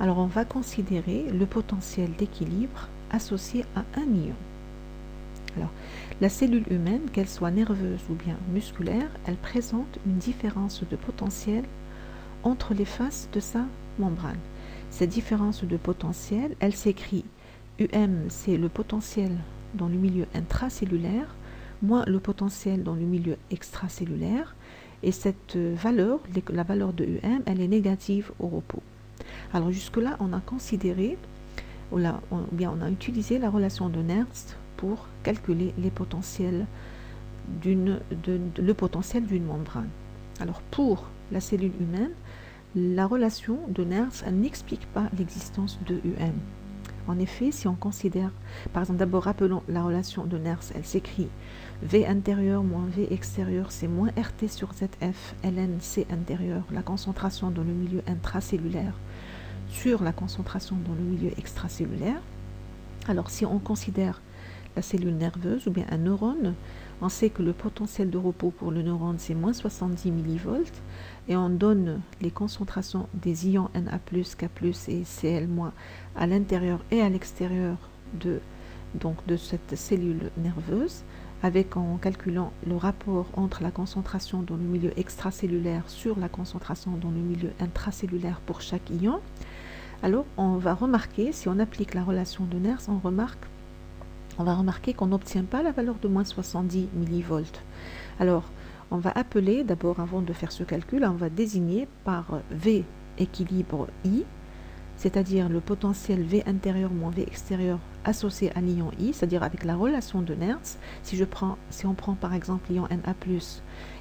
Alors on va considérer le potentiel d'équilibre associé à un ion. Alors, la cellule humaine, qu'elle soit nerveuse ou bien musculaire, elle présente une différence de potentiel entre les faces de sa membrane. Cette différence de potentiel, elle s'écrit UM, c'est le potentiel dans le milieu intracellulaire, moins le potentiel dans le milieu extracellulaire, et cette valeur, la valeur de UM, elle est négative au repos. Alors jusque-là, on a considéré, on a utilisé la relation de Nernst pour calculer les potentiels le potentiel d'une membrane. Alors pour la cellule humaine, la relation de Nernst n'explique pas l'existence de UM. En effet, si on considère, par exemple, d'abord rappelons la relation de Nernst, elle s'écrit V intérieur moins V extérieur, c'est moins RT sur ZF, ln C intérieur, la concentration dans le milieu intracellulaire sur la concentration dans le milieu extracellulaire. Alors si on considère la cellule nerveuse ou bien un neurone, on sait que le potentiel de repos pour le neurone c'est moins 70 millivolts et on donne les concentrations des ions Na+, K+, et Cl- à l'intérieur et à l'extérieur de cette cellule nerveuse en calculant le rapport entre la concentration dans le milieu extracellulaire sur la concentration dans le milieu intracellulaire pour chaque ion. Alors on va remarquer, si on applique la relation de Nernst, on va remarquer qu'on n'obtient pas la valeur de moins 70 millivolts. Alors, on va appeler, d'abord avant de faire ce calcul, on va désigner par V équilibre I, c'est-à-dire le potentiel V intérieur moins V extérieur associé à l'ion I, c'est-à-dire avec la relation de Nernst. Si on prend par exemple l'ion Na+,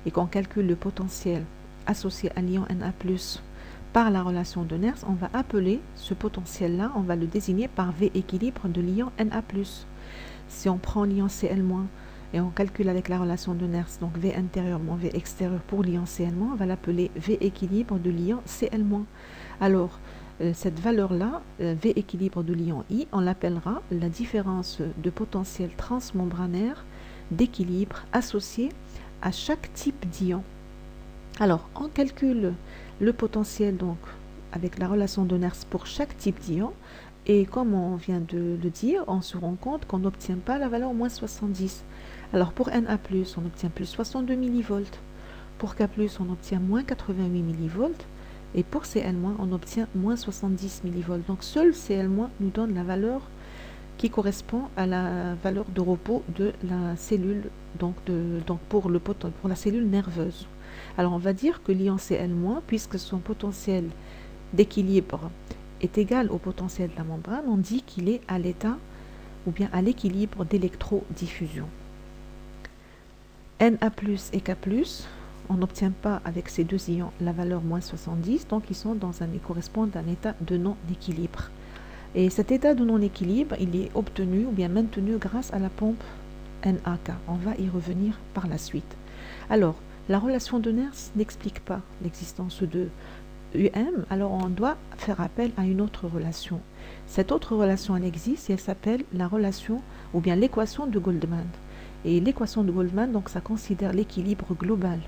et qu'on calcule le potentiel associé à l'ion Na+, par la relation de Nernst, on va appeler ce potentiel-là, on va le désigner par V équilibre de l'ion Na+. Si on prend l'ion Cl- et on calcule avec la relation de Nernst, donc V intérieur moins V extérieur pour l'ion Cl-, on va l'appeler V équilibre de l'ion Cl-. Alors, cette valeur-là, V équilibre de l'ion I, on l'appellera la différence de potentiel transmembranaire d'équilibre associé à chaque type d'ion. Alors, on calcule le potentiel donc avec la relation de Nernst pour chaque type d'ion. Et comme on vient de le dire, on se rend compte qu'on n'obtient pas la valeur moins 70. Alors pour Na+, on obtient plus 62 millivolts. Pour K+, on obtient moins 88 millivolts. Et pour Cl-, on obtient moins 70 millivolts. Donc seul Cl- nous donne la valeur qui correspond à la valeur de repos de la cellule, pour la cellule nerveuse. Alors on va dire que l'ion Cl-, puisque son potentiel d'équilibre est égal au potentiel de la membrane, on dit qu'il est à l'état ou bien à l'équilibre d'électrodiffusion. Na+ et K+, on n'obtient pas avec ces deux ions la valeur moins 70, donc ils correspondent à un état de non-équilibre. Et cet état de non-équilibre, il est obtenu ou bien maintenu grâce à la pompe NaK. On va y revenir par la suite. Alors, la relation de Nernst n'explique pas l'existence de UM, alors on doit faire appel à une autre relation. Cette autre relation, elle existe et elle s'appelle la relation ou bien l'équation de Goldman. Et l'équation de Goldman, donc ça considère l'équilibre global.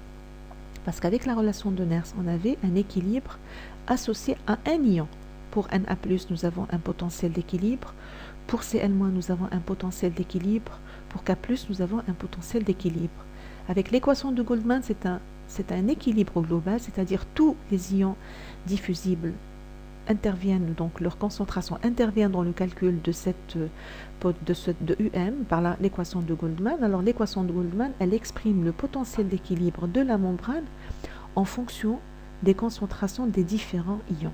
Parce qu'avec la relation de Nernst, on avait un équilibre associé à un ion. Pour Na+, nous avons un potentiel d'équilibre. Pour Cl-, nous avons un potentiel d'équilibre. Pour K+, nous avons un potentiel d'équilibre. Avec l'équation de Goldman, c'est un équilibre global, c'est-à-dire tous les ions diffusibles interviennent, donc leur concentration intervient dans le calcul de UM par l'équation de Goldman. Alors l'équation de Goldman, elle exprime le potentiel d'équilibre de la membrane en fonction des concentrations des différents ions.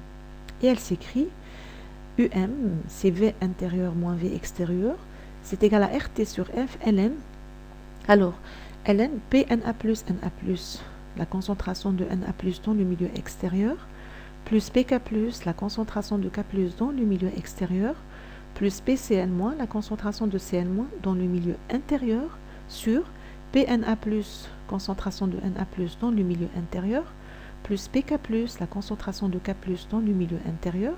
Et elle s'écrit UM, c'est V intérieur moins V extérieur, c'est égal à RT sur F, ln. Alors, ln, PNA+, Na+, la concentration de Na+, dans le milieu extérieur, plus Pk+, la concentration de K+, dans le milieu extérieur, plus PCl-, la concentration de Cl- dans le milieu intérieur, sur PNA+, concentration de Na+, dans le milieu intérieur, plus Pk+, la concentration de K+, dans le milieu intérieur,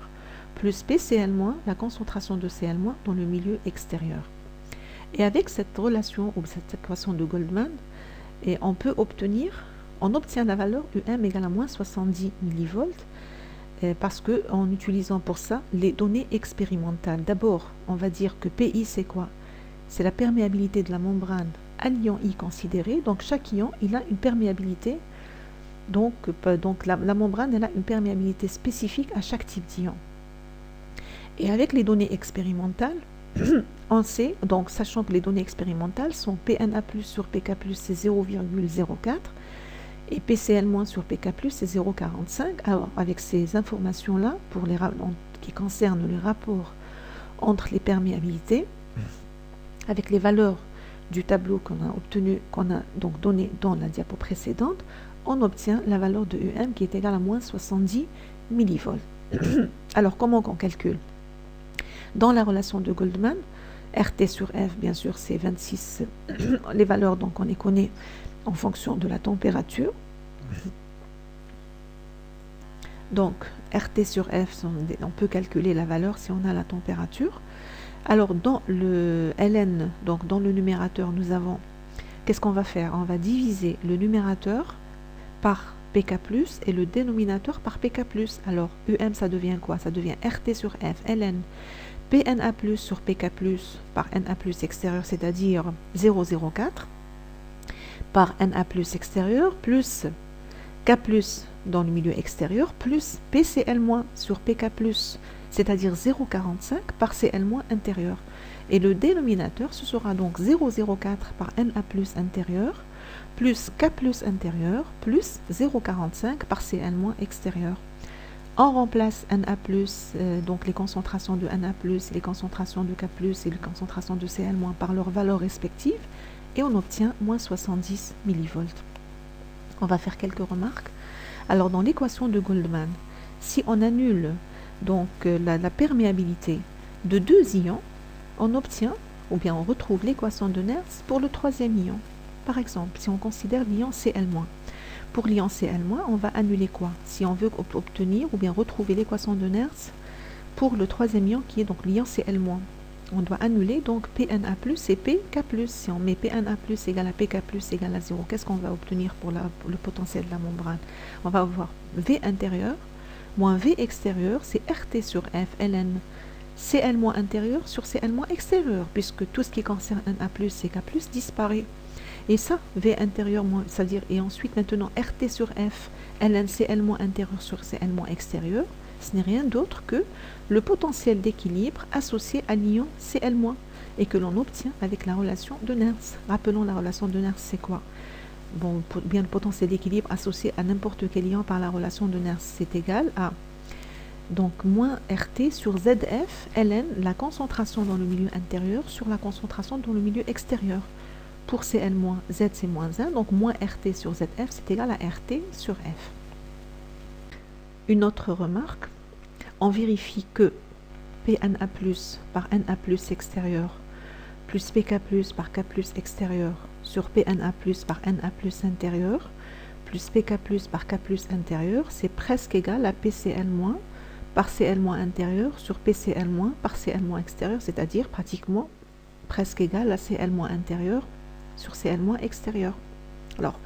plus PCl-, la concentration de Cl- dans le milieu extérieur. Et avec cette relation ou cette équation de Goldman, on obtient la valeur UM égale à moins 70 millivolts. parce que en utilisant pour ça les données expérimentales. D'abord, on va dire que PI, c'est quoi? C'est la perméabilité de la membrane à l'ion I considéré. Donc, chaque ion, il a une perméabilité. Donc la membrane, elle a une perméabilité spécifique à chaque type d'ion. Et avec les données expérimentales, on sait, donc sachant que les données expérimentales sont PNA+ sur PK+, c'est 0,04 et PCl- sur PK+, c'est 0,45. Alors, avec ces informations-là, qui concernent les rapports entre les perméabilités, avec les valeurs du tableau qu'on a donc donné dans la diapo précédente, on obtient la valeur de UM qui est égale à moins 70 millivolts. Alors, comment on calcule? Dans la relation de Goldman, RT sur F, bien sûr, c'est 26. Les valeurs, donc, on les connaît en fonction de la température. Donc, RT sur F, on peut calculer la valeur si on a la température. Alors, dans le ln, donc dans le numérateur, nous avons, qu'est-ce qu'on va faire? On va diviser le numérateur par PK+, et le dénominateur par PK+. Alors, UM, ça devient quoi? Ça devient RT sur F, ln, PNA+ sur PK+, par NA+ extérieur, c'est-à-dire 0,04, par NA+ extérieur, plus K+ dans le milieu extérieur, plus PCl- sur PK+, c'est-à-dire 0,45 par Cl- intérieur. Et le dénominateur, ce sera donc 0,04 par Na+ intérieur, plus K+ intérieur, plus 0,45 par Cl- extérieur. On remplace Na+, donc les concentrations de Na+, les concentrations de K+, et les concentrations de Cl- par leurs valeurs respectives, et on obtient moins 70 millivolts. On va faire quelques remarques. Alors, dans l'équation de Goldman, si on annule donc la perméabilité de deux ions, on obtient, ou bien on retrouve l'équation de Nernst pour le troisième ion. Par exemple, si on considère l'ion Cl-. Pour l'ion Cl-, on va annuler quoi? Si on veut obtenir ou bien retrouver l'équation de Nernst pour le troisième ion qui est donc l'ion Cl-, on doit annuler donc PNA+ et PK+. Si on met PNA+ égale à PK+ égale à 0, qu'est-ce qu'on va obtenir pour le potentiel de la membrane? On va avoir V intérieur moins V extérieur, c'est RT sur F ln Cl- intérieur sur Cl- extérieur, puisque tout ce qui concerne Na+, et K+, disparaît. Et ça, V intérieur, c'est-à-dire, et ensuite maintenant RT sur F ln Cl- intérieur sur Cl- extérieur, ce n'est rien d'autre que le potentiel d'équilibre associé à l'ion Cl- et que l'on obtient avec la relation de Nernst. Rappelons, la relation de Nernst, c'est quoi? Bon, bien le potentiel d'équilibre associé à n'importe quel ion par la relation de Nernst, c'est égal à donc moins RT sur ZF ln, la concentration dans le milieu intérieur sur la concentration dans le milieu extérieur. Pour Cl-, Z c'est moins 1, donc moins RT sur ZF, c'est égal à RT sur F. Une autre remarque, on vérifie que PNA+ par Na+ extérieur plus PK+ par K+ extérieur sur PNA+ par Na+ intérieur plus PK+ par K+ intérieur, c'est presque égal à PCl- par Cl- intérieur sur PCl- par Cl- extérieur, c'est-à-dire pratiquement presque égal à Cl- intérieur sur Cl- extérieur. Alors,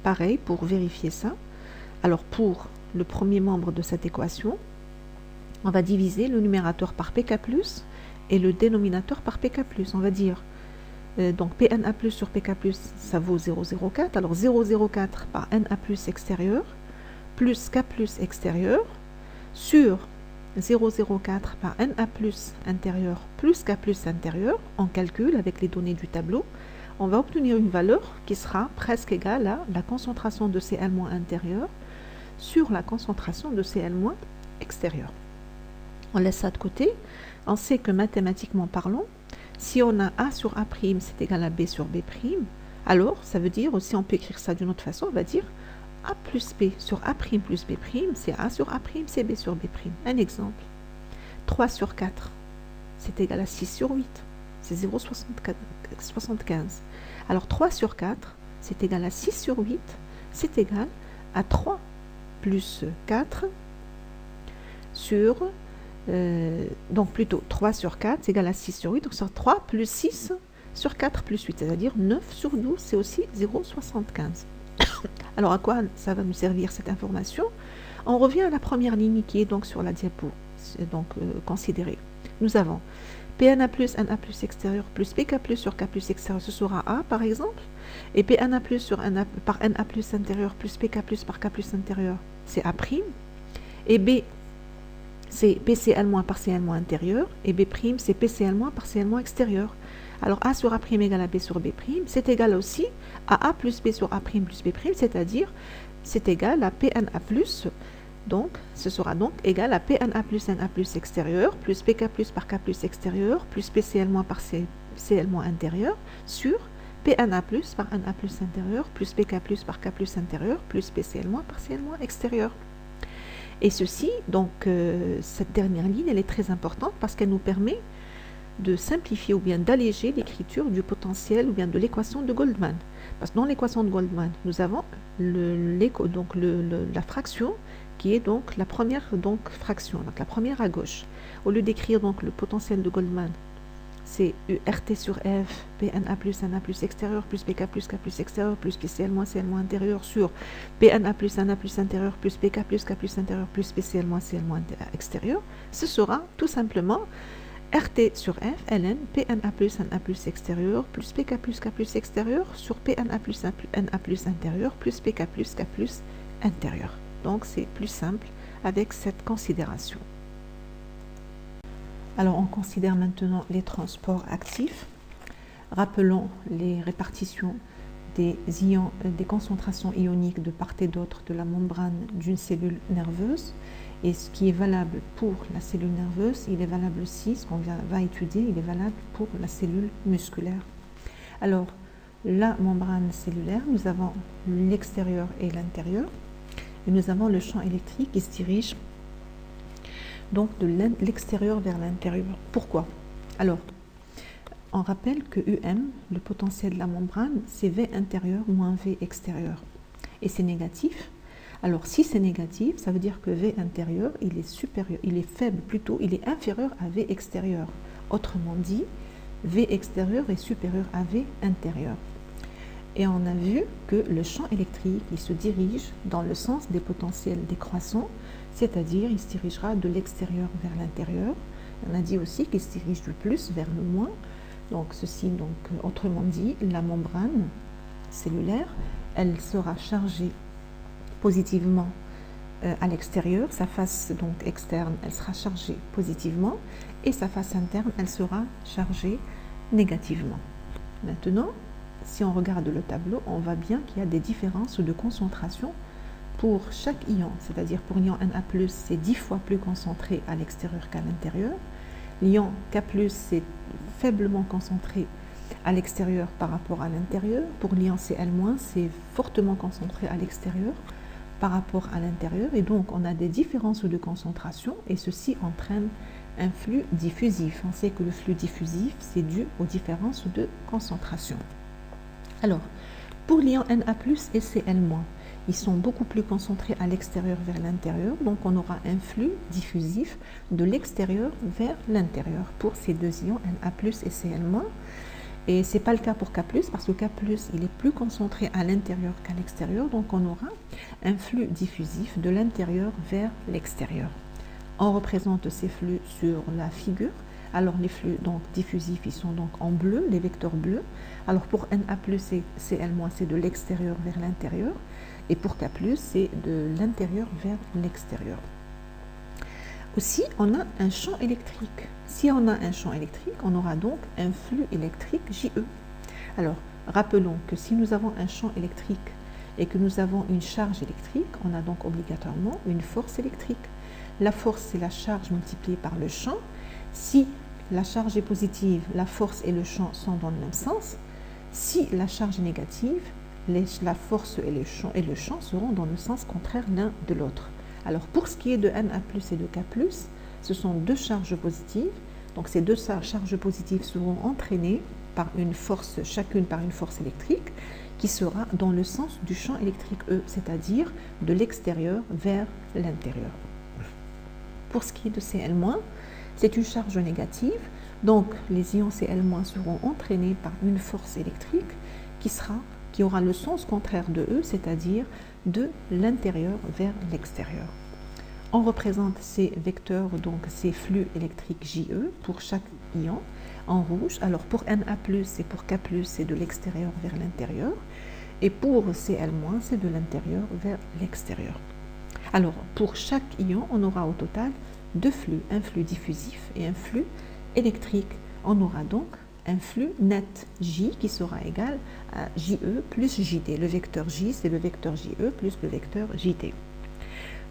pareil pour vérifier ça. Alors, pour le premier membre de cette équation, on va diviser le numérateur par PK+, et le dénominateur par PK+. On va dire, donc PNA+ sur PK+, ça vaut 0,04. Alors 0,04 par Na+ extérieur, plus K+ extérieur, sur 0,04 par Na+ intérieur, plus K+ intérieur. On calcule avec les données du tableau. On va obtenir une valeur qui sera presque égale à la concentration de Cl- intérieur sur la concentration de Cl- extérieur. On laisse ça de côté. On sait que mathématiquement parlant, si on a A sur A', c'est égal à B sur B', alors ça veut dire, aussi on peut écrire ça d'une autre façon, on va dire A plus B sur A' plus B', c'est A sur A', c'est B sur B'. Un exemple, 3 sur 4, c'est égal à 6 sur 8, c'est 0,75. Alors 3 sur 4, c'est égal à 6 sur 8, c'est égal à 3 plus 4 sur... donc plutôt 3 sur 4 c'est égal à 6 sur 8, donc sur 3 plus 6 sur 4 plus 8, c'est-à-dire 9 sur 12, c'est aussi 0,75. Alors à quoi ça va nous servir cette information? On revient à la première ligne qui est donc sur la diapo, donc considérée. Nous avons Pna plus Na plus extérieur plus Pk plus sur K plus extérieur, ce sera A par exemple, et Pna plus sur Na, par Na plus intérieur plus Pk plus par K plus intérieur, c'est A', et B, c'est PCl- par Cl- intérieur, et B', c'est PCl- par Cl- extérieur. Alors A sur A' égale à B sur B', c'est égal aussi à A plus B sur A' plus B', c'est-à-dire c'est égal à Pna plus, donc ce sera donc égal à Pna plus Na plus extérieur, plus Pk plus par K plus extérieur, plus PCl- par Cl- intérieur, sur Pna plus par Na plus intérieur, plus Pk plus par K plus intérieur, plus PCl- par Cl- extérieur. Et ceci, donc cette dernière ligne, elle est très importante parce qu'elle nous permet de simplifier ou bien d'alléger l'écriture du potentiel ou bien de l'équation de Goldman. Parce que dans l'équation de Goldman, nous avons la fraction qui est donc la première fraction, donc la première à gauche. Au lieu d'écrire donc le potentiel de Goldman, c'est RT sur F, Pna plus Na plus extérieur, plus Pk plus K plus extérieur, plus PCl- Cl- intérieur sur Pna plus Na plus intérieur, plus Pk plus K plus intérieur, plus PCl- Cl- extérieur. Ce sera tout simplement RT sur F, ln, Pna plus Na plus extérieur, plus Pk plus K plus extérieur, sur Pna plus Na plus intérieur, plus Pk plus K plus intérieur. Donc c'est plus simple avec cette considération. Alors on considère maintenant les transports actifs. Rappelons les répartitions des ions, des concentrations ioniques de part et d'autre de la membrane d'une cellule nerveuse. Et ce qui est valable pour la cellule nerveuse, il est valable aussi, ce qu'on va étudier, il est valable pour la cellule musculaire. Alors, la membrane cellulaire, nous avons l'extérieur et l'intérieur. Et nous avons le champ électrique qui se dirige donc de l'extérieur vers l'intérieur. Pourquoi? Alors, on rappelle que UM, le potentiel de la membrane, c'est V intérieur moins V extérieur. Et c'est négatif. Alors, si c'est négatif, ça veut dire que V intérieur, il est supérieur, il est faible plutôt, il est inférieur à V extérieur. Autrement dit, V extérieur est supérieur à V intérieur. Et on a vu que le champ électrique, il se dirige dans le sens des potentiels décroissants, c'est-à-dire il se dirigera de l'extérieur vers l'intérieur. On a dit aussi qu'il se dirige du plus vers le moins. Donc ceci, donc autrement dit, la membrane cellulaire, elle sera chargée positivement à l'extérieur. Sa face donc externe, elle sera chargée positivement et sa face interne, elle sera chargée négativement. Maintenant, si on regarde le tableau, on voit bien qu'il y a des différences de concentration pour chaque ion, c'est-à-dire pour l'ion Na+, c'est 10 fois plus concentré à l'extérieur qu'à l'intérieur. L'ion K+, c'est faiblement concentré à l'extérieur par rapport à l'intérieur. Pour l'ion Cl-, c'est fortement concentré à l'extérieur par rapport à l'intérieur. Et donc, on a des différences de concentration et ceci entraîne un flux diffusif. On sait que le flux diffusif, c'est dû aux différences de concentration. Alors, pour l'ion Na+, et Cl-, ils sont beaucoup plus concentrés à l'extérieur vers l'intérieur, donc on aura un flux diffusif de l'extérieur vers l'intérieur pour ces deux ions Na+, et Cl-. Et ce n'est pas le cas pour K+, parce que K+, il est plus concentré à l'intérieur qu'à l'extérieur, donc on aura un flux diffusif de l'intérieur vers l'extérieur. On représente ces flux sur la figure. Alors les flux donc diffusifs, ils sont donc en bleu, les vecteurs bleus. Alors pour Na+, et Cl-, c'est de l'extérieur vers l'intérieur. Et pour K+, c'est de l'intérieur vers l'extérieur. Aussi, on a un champ électrique. Si on a un champ électrique, on aura donc un flux électrique JE. Alors, rappelons que si nous avons un champ électrique et que nous avons une charge électrique, on a donc obligatoirement une force électrique. La force, c'est la charge multipliée par le champ. Si la charge est positive, la force et le champ sont dans le même sens. Si la charge est négative, la force et le champ seront dans le sens contraire l'un de l'autre. Alors pour ce qui est de Na+, et de K+, ce sont deux charges positives. Donc ces deux charges positives seront entraînées par une force, chacune par une force électrique, qui sera dans le sens du champ électrique E, c'est-à-dire de l'extérieur vers l'intérieur. Pour ce qui est de Cl-, c'est une charge négative, donc les ions Cl- seront entraînés par une force électrique qui aura le sens contraire de E, c'est-à-dire de l'intérieur vers l'extérieur. On représente ces vecteurs, donc ces flux électriques JE pour chaque ion en rouge. Alors pour Na+, et pour K+, c'est de l'extérieur vers l'intérieur. Et pour Cl-, c'est de l'intérieur vers l'extérieur. Alors pour chaque ion, on aura au total deux flux, un flux diffusif et un flux électrique. On aura donc un flux net J qui sera égal à JE plus JD. Le vecteur J, c'est le vecteur JE plus le vecteur JD.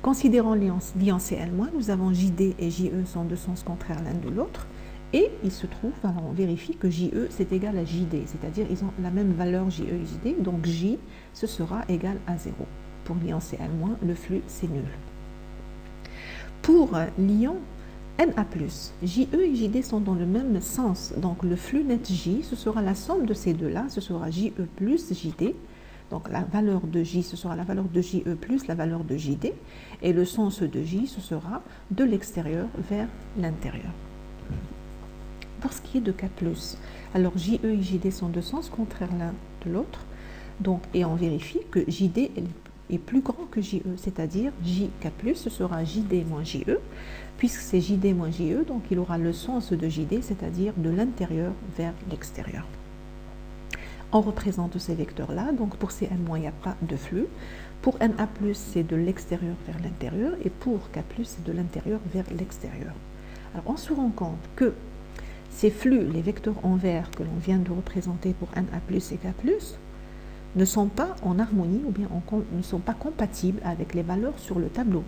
Considérant l'ion Cl-, nous avons JD et JE sont deux sens contraires l'un de l'autre. Et il se trouve, alors on vérifie que JE c'est égal à JD, c'est-à-dire ils ont la même valeur JE et JD, donc J ce sera égal à 0. Pour l'ion Cl-, le flux c'est nul. Pour l'ion Na+, JE et JD sont dans le même sens, donc le flux net J, ce sera la somme de ces deux-là, ce sera JE plus JD, donc la valeur de J, ce sera la valeur de JE plus la valeur de JD, et le sens de J, ce sera de l'extérieur vers l'intérieur. Pour ce qui est de K+, alors JE et JD sont deux sens contraires l'un de l'autre, donc, et on vérifie que JD est plus grand que JE, c'est-à-dire JK+, ce sera JD moins JE, puisque c'est JD moins JE, donc il aura le sens de JD, c'est-à-dire de l'intérieur vers l'extérieur. On représente ces vecteurs-là, donc pour Cl-, il n'y a pas de flux. Pour Na+, c'est de l'extérieur vers l'intérieur, et pour K+, c'est de l'intérieur vers l'extérieur. Alors on se rend compte que ces flux, les vecteurs en vert que l'on vient de représenter pour Na+, et K+, ne sont pas en harmonie ou bien ne sont pas compatibles avec les valeurs sur le tableau.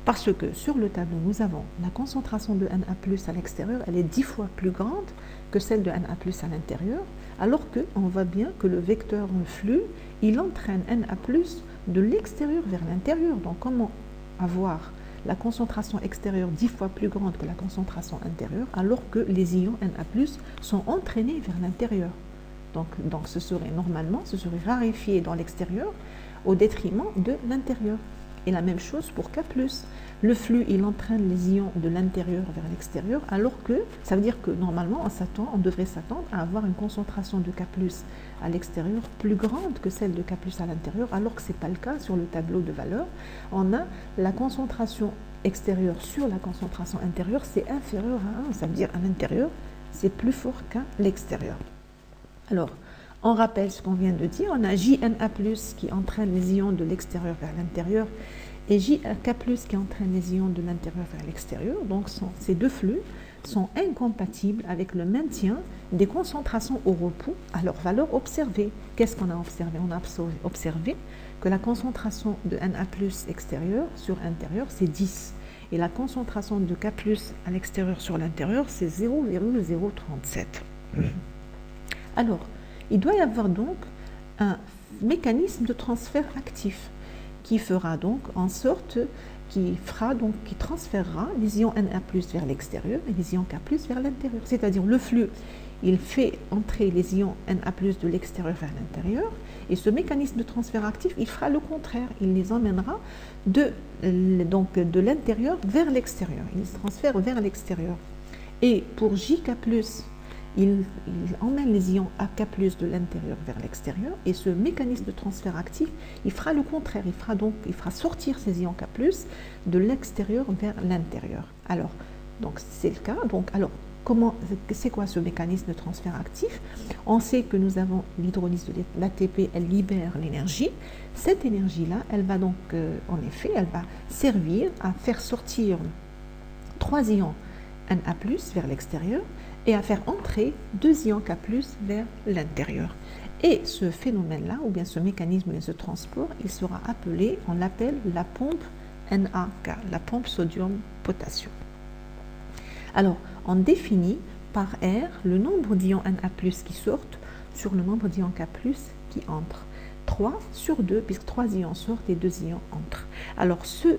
Parce que sur le tableau, nous avons la concentration de Na+, à l'extérieur, elle est 10 fois plus grande que celle de Na+, à l'intérieur, alors qu'on voit bien que le vecteur, le flux, il entraîne Na+, de l'extérieur vers l'intérieur. Donc comment avoir la concentration extérieure 10 fois plus grande que la concentration intérieure, alors que les ions Na+, sont entraînés vers l'intérieur. Donc ce serait raréfié dans l'extérieur au détriment de l'intérieur. Et la même chose pour K+. Le flux, il entraîne les ions de l'intérieur vers l'extérieur, alors que ça veut dire que normalement, on devrait s'attendre à avoir une concentration de K+ à l'extérieur plus grande que celle de K+ à l'intérieur, alors que ce n'est pas le cas sur le tableau de valeurs. On a la concentration extérieure sur la concentration intérieure, c'est inférieur à 1, ça veut dire à l'intérieur, c'est plus fort qu'à l'extérieur. Alors, on rappelle ce qu'on vient de dire, on a JNA+, qui entraîne les ions de l'extérieur vers l'intérieur, et JK+, qui entraîne les ions de l'intérieur vers l'extérieur. Donc, ces deux flux sont incompatibles avec le maintien des concentrations au repos à leur valeur observée. Qu'est-ce qu'on a observé? On a observé que la concentration de Na+ extérieur sur intérieur, c'est 10. Et la concentration de K+ à l'extérieur sur l'intérieur, c'est 0,037. Alors, il doit y avoir donc un mécanisme de transfert actif qui fera donc en sorte, qui transférera les ions Na+ vers l'extérieur et les ions K+ vers l'intérieur. C'est-à-dire le flux, il fait entrer les ions Na+ de l'extérieur vers l'intérieur, et ce mécanisme de transfert actif, il fera le contraire. Il les emmènera de l'intérieur vers l'extérieur. Il se transfère vers l'extérieur. Et pour JK+, il emmène les ions AK+ de l'intérieur vers l'extérieur, et ce mécanisme de transfert actif, il fera le contraire, il fera sortir ces ions K+ de l'extérieur vers l'intérieur. Alors, donc c'est le cas. Donc, alors, c'est quoi ce mécanisme de transfert actif? On sait que nous avons l'hydrolyse de l'ATP, elle libère l'énergie. Cette énergie-là, elle va donc, en effet, elle va servir à faire sortir 3 ions Na+ vers l'extérieur, et à faire entrer 2 ions K+ vers l'intérieur. Et ce phénomène-là, ou bien ce mécanisme de ce transport, il sera appelé, on l'appelle la pompe NaK, la pompe sodium-potassium. Alors, on définit par R le nombre d'ions Na+ qui sortent sur le nombre d'ions K+ qui entrent. 3 sur 2, puisque 3 ions sortent et 2 ions entrent. Alors, ce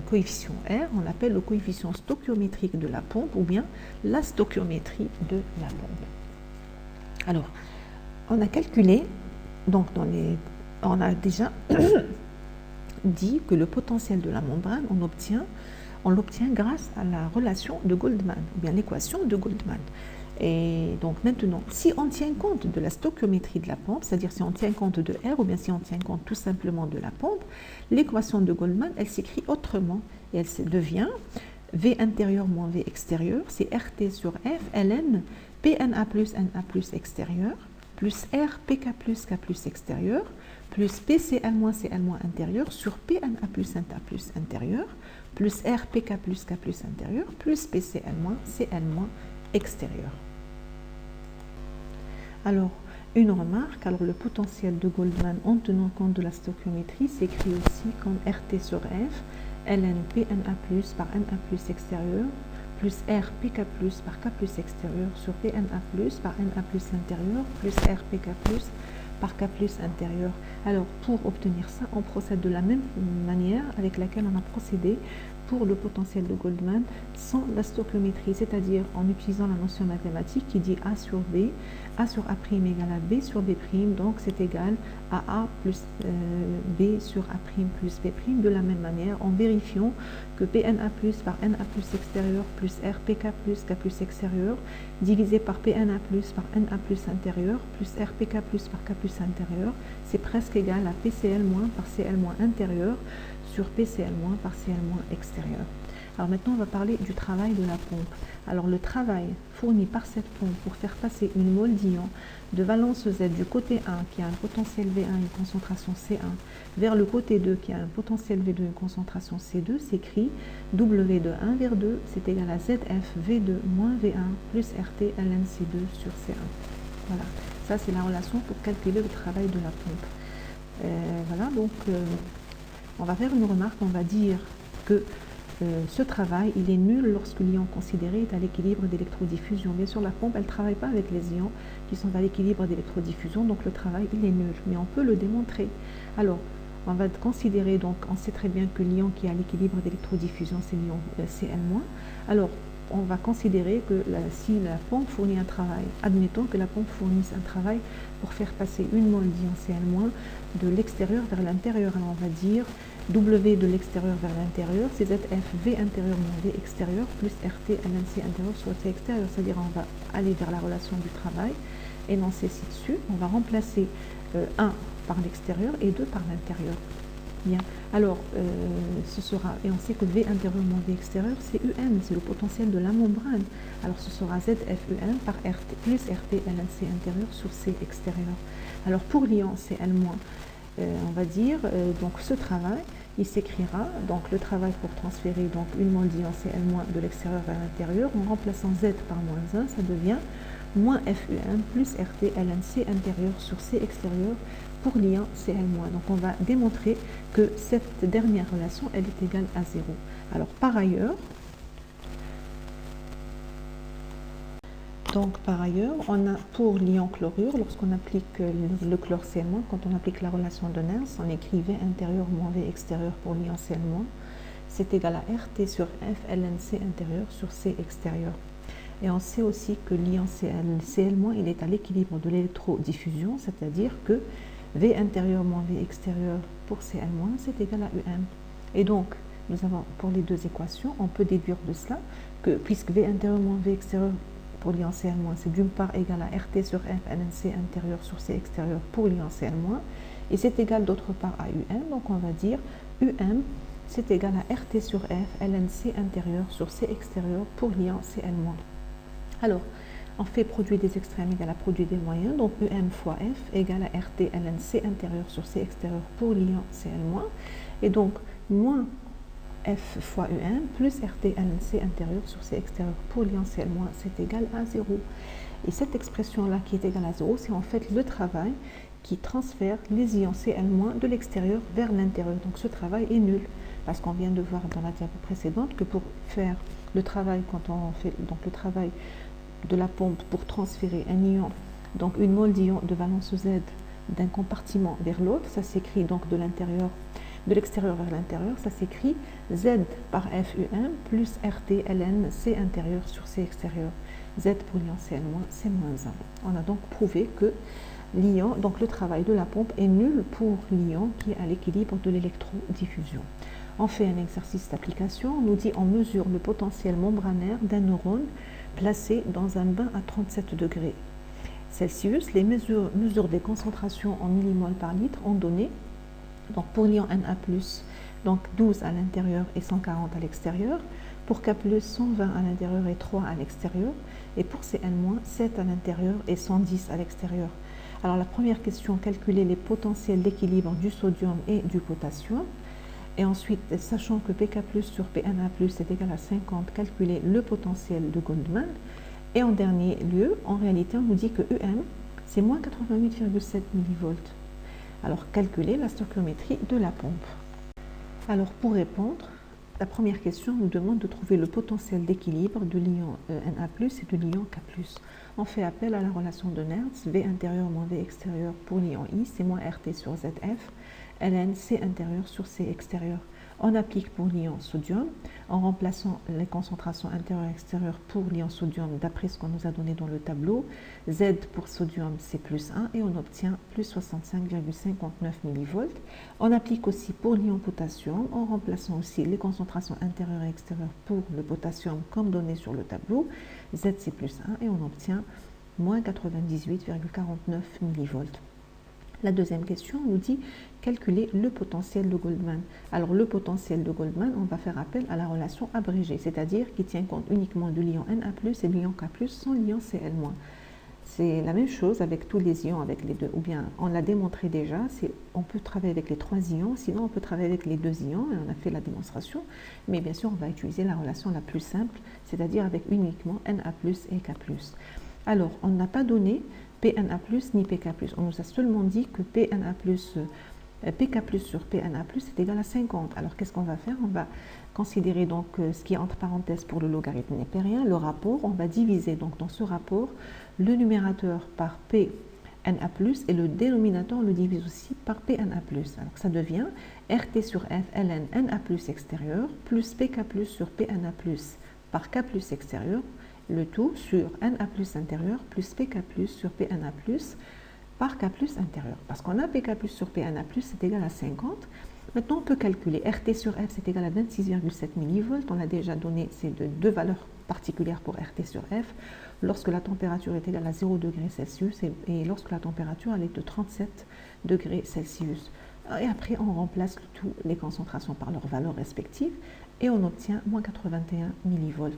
coefficient R, on l'appelle le coefficient stoichiométrique de la pompe ou bien la stoichiométrie de la pompe. Alors, on a calculé, donc on a déjà dit que le potentiel de la membrane, on l'obtient grâce à la relation de Goldman, ou bien l'équation de Goldman. Et donc maintenant, si on tient compte de la stoichiométrie de la pompe, c'est-à-dire si on tient compte de R ou bien si on tient compte tout simplement de la pompe, l'équation de Goldman, elle s'écrit autrement et elle devient V intérieur moins V extérieur, c'est RT sur F, ln, PNA plus NA plus extérieur, plus R, PK plus K plus extérieur, plus PCL moins CL moins intérieur sur PNA plus NA plus intérieur, plus R, PK plus K plus intérieur, plus PCL moins CL moins extérieur. Alors, une remarque, alors le potentiel de Goldman en tenant compte de la stoichiométrie s'écrit aussi comme RT sur F, ln PNA plus par NA plus extérieur, plus R PK plus par K plus extérieur sur PNA plus par NA plus intérieur, plus R PK plus par K plus intérieur. Alors, pour obtenir ça, on procède de la même manière avec laquelle on a procédé pour le potentiel de Goldman sans la stoichiométrie, c'est-à-dire en utilisant la notion mathématique qui dit A sur B, A sur A' égale à B sur B', donc c'est égal à A plus B sur A' plus B', de la même manière en vérifiant que PNA plus par NA plus extérieur plus R PK plus K plus extérieur divisé par PNA plus par NA plus intérieur plus R PK plus par K plus intérieur, c'est presque égal à PCL moins par CL moins intérieur sur PCL- par CL- extérieur. Alors maintenant, on va parler du travail de la pompe. Alors le travail fourni par cette pompe pour faire passer une mole d'ion de valence Z du côté 1 qui a un potentiel V1 et une concentration C1 vers le côté 2 qui a un potentiel V2 et une concentration C2 s'écrit W de 1 vers 2, c'est égal à ZF V2 moins V1 plus RT ln C2 sur C1. Voilà, ça c'est la relation pour calculer le travail de la pompe. Voilà, donc on va faire une remarque, on va dire que ce travail, il est nul lorsque l'ion considéré est à l'équilibre d'électrodiffusion. Bien sûr, la pompe, elle ne travaille pas avec les ions qui sont à l'équilibre d'électrodiffusion, donc le travail, il est nul, mais on peut le démontrer. Alors, on va considérer, donc, on sait très bien que l'ion qui est à l'équilibre d'électrodiffusion, c'est l'ion Cl-. Alors, on va considérer que si la pompe fournit un travail, admettons que la pompe fournisse un travail pour faire passer une mole d'ion Cl- de l'extérieur vers l'intérieur. Alors, on va dire W de l'extérieur vers l'intérieur, c'est ZF V intérieur moins V extérieur plus RT ln C intérieur sur C extérieur. C'est-à-dire on va aller vers la relation du travail, énoncer ci-dessus. On va remplacer 1 par l'extérieur et 2 par l'intérieur. Bien. Alors, ce sera, et on sait que V intérieur moins V extérieur, c'est UN, c'est le potentiel de la membrane. Alors, ce sera ZF UN par RT plus RT ln C intérieur sur C extérieur. Alors, pour l'ion Cl-, on va dire, donc ce travail, il s'écrira, donc le travail pour transférer donc une mole d'ion Cl- de l'extérieur vers l'intérieur, en remplaçant Z par moins 1, ça devient moins FUN plus RT ln C intérieur sur C extérieur pour l'ion Cl-. Donc on va démontrer que cette dernière relation, elle est égale à 0. Alors par ailleurs, on a pour l'ion chlorure, lorsqu'on applique le chlore Cl-, quand on applique la relation de Nernst, on écrit V intérieur moins V extérieur pour l'ion Cl-, c'est égal à RT sur F ln C intérieur sur C extérieur. Et on sait aussi que l'ion Cl-, il est à l'équilibre de l'électrodiffusion, c'est-à-dire que V intérieur moins V extérieur pour Cl-, c'est égal à UM. Et donc, nous avons pour les deux équations, on peut déduire de cela que puisque V intérieur moins V extérieur pour l'ion Cl-, c'est d'une part égal à RT sur F ln C intérieur sur C extérieur pour l'ion Cl-, et c'est égal d'autre part à UM, donc on va dire UM c'est égal à RT sur F ln C intérieur sur C extérieur pour l'ion Cl-. Alors, on fait produit des extrêmes égal à produit des moyens, donc UM fois F égale à RT ln C intérieur sur C extérieur pour l'ion Cl-, et donc moins F fois UM plus RT ln C intérieur sur C extérieur pour l'ion Cl-, c'est égal à 0. Et cette expression-là qui est égale à 0, c'est en fait le travail qui transfère les ions Cl- de l'extérieur vers l'intérieur. Donc ce travail est nul, parce qu'on vient de voir dans la diapo précédente que pour faire le travail, quand on fait donc le travail de la pompe pour transférer un ion, donc une mole d'ion de valence Z d'un compartiment vers l'autre, ça s'écrit donc de l'extérieur vers l'intérieur, ça s'écrit Z par FUM plus RT ln C intérieur sur C extérieur. Z pour l'ion Cl-, c'est moins 1. On a donc prouvé que l'ion, donc le travail de la pompe est nul pour l'ion qui est à l'équilibre de l'électrodiffusion. On fait un exercice d'application, on nous dit on mesure le potentiel membranaire d'un neurone placé dans un bain à 37 degrés Celsius. Les mesures des concentrations en millimoles par litre ont donné, donc pour l'ion Na+, donc 12 à l'intérieur et 140 à l'extérieur, pour K+, 120 à l'intérieur et 3 à l'extérieur, et pour Cn-, 7 à l'intérieur et 110 à l'extérieur. Alors la première question, calculer les potentiels d'équilibre du sodium et du potassium. Et ensuite, sachant que Pk+ sur Pna+ est égal à 50, calculer le potentiel de Goldman. Et en dernier lieu, en réalité, on nous dit que UM, c'est moins 88,7 mV. Alors, calculer la stoichiométrie de la pompe. Alors, pour répondre, la première question nous demande de trouver le potentiel d'équilibre de l'ion Na+ et de l'ion K+. On fait appel à la relation de Nernst, V intérieur moins V extérieur pour l'ion I, c'est moins RT sur ZF, ln C intérieur sur C extérieur. On applique pour l'ion sodium en remplaçant les concentrations intérieures et extérieures pour l'ion sodium d'après ce qu'on nous a donné dans le tableau. Z pour sodium c'est plus 1 et on obtient plus 65,59 mV. On applique aussi pour l'ion potassium en remplaçant aussi les concentrations intérieures et extérieures pour le potassium comme donné sur le tableau. Z c'est plus 1 et on obtient moins 98,49 mV. La deuxième question nous dit calculer le potentiel de Goldman. Alors le potentiel de Goldman, on va faire appel à la relation abrégée, c'est-à-dire qui tient compte uniquement de l'ion Na+ et de l'ion K+ sans l'ion Cl-. C'est la même chose avec tous les ions, avec les deux, ou bien on l'a démontré déjà, on peut travailler avec les 3 ions, sinon on peut travailler avec les 2 ions, et on a fait la démonstration, mais bien sûr on va utiliser la relation la plus simple, c'est-à-dire avec uniquement Na+ et K+. Alors on n'a pas donné Pna+ ni Pk+. On nous a seulement dit que Pk+ sur Pna+ est égal à 50. Alors qu'est-ce qu'on va faire? On va considérer donc ce qui est entre parenthèses pour le logarithme népérien, le rapport. On va diviser donc dans ce rapport le numérateur par Pna+, et le dénominateur on le divise aussi par Pna+. Alors ça devient RT sur F ln Na+ extérieur plus Pk+ sur Pna+ par K+ extérieur, le tout sur Na+ intérieur plus Pk+ sur Pna+ par K+ intérieur. Parce qu'on a Pk+ sur Pna+, c'est égal à 50. Maintenant, on peut calculer RT sur F, c'est égal à 26,7 mV. On a déjà donné ces deux valeurs particulières pour RT sur F. Lorsque la température est égale à 0 degrés Celsius et lorsque la température elle est de 37 degrés Celsius. Et après, on remplace toutes les concentrations par leurs valeurs respectives et on obtient moins 81 mV.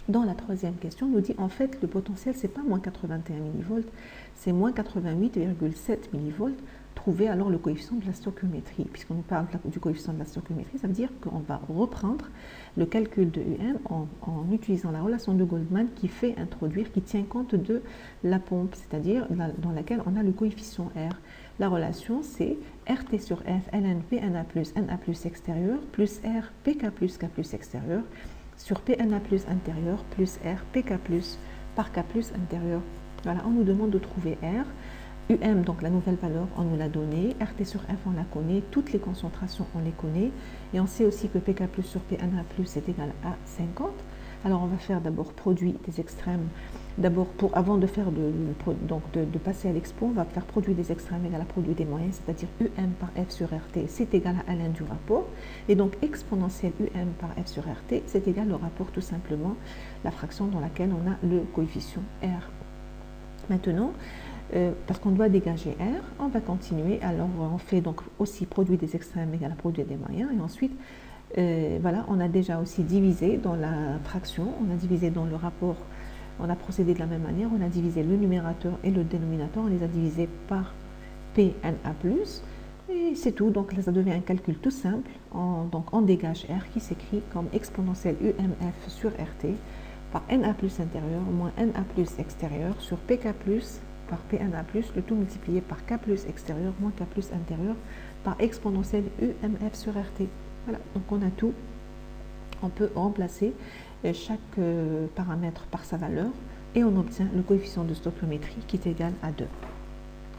Dans la troisième question, on nous dit en fait le potentiel c'est pas moins 81 mV, c'est moins 88,7 mV. Trouver alors le coefficient de la stoichiométrie. Puisqu'on nous parle du coefficient de la stoichiométrie, ça veut dire qu'on va reprendre le calcul de UM en utilisant la relation de Goldman qui tient compte de la pompe, c'est-à-dire dans laquelle on a le coefficient R. La relation c'est RT sur F ln Pna+, Na+ extérieur plus R Pk+, K+ extérieur sur Pna+ intérieur plus R Pk+ par K+ intérieur. Voilà, on nous demande de trouver R. UM, donc la nouvelle valeur, on nous l'a donnée. RT sur F, on la connaît. Toutes les concentrations, on les connaît. Et on sait aussi que Pk+ sur Pna+ est égal à 50. Alors, on va faire d'abord produit des extrêmes. D'abord, avant de faire de passer à l'expo, on va faire produit des extrêmes égal à produit des moyens, c'est-à-dire UM par F sur RT, c'est égal à ln du rapport. Et donc, exponentielle UM par F sur RT, c'est égal au rapport tout simplement, la fraction dans laquelle on a le coefficient R. Maintenant, parce qu'on doit dégager R, on va continuer. Alors, on fait donc aussi produit des extrêmes égal à produit des moyens. Et ensuite, voilà, on a déjà aussi divisé dans la fraction, on a divisé dans le rapport, on a procédé de la même manière, on a divisé le numérateur et le dénominateur, on les a divisés par Pna+. Et c'est tout, donc là, ça devient un calcul tout simple. Donc, on dégage R qui s'écrit comme exponentielle UMF sur RT par Na+ intérieur moins Na+ extérieur sur Pk+ par Pna+, le tout multiplié par K+ extérieur moins K+ intérieur par exponentielle UMF sur RT. Voilà, donc on a tout. On peut remplacer chaque paramètre par sa valeur et on obtient le coefficient de stoichiométrie qui est égal à 2.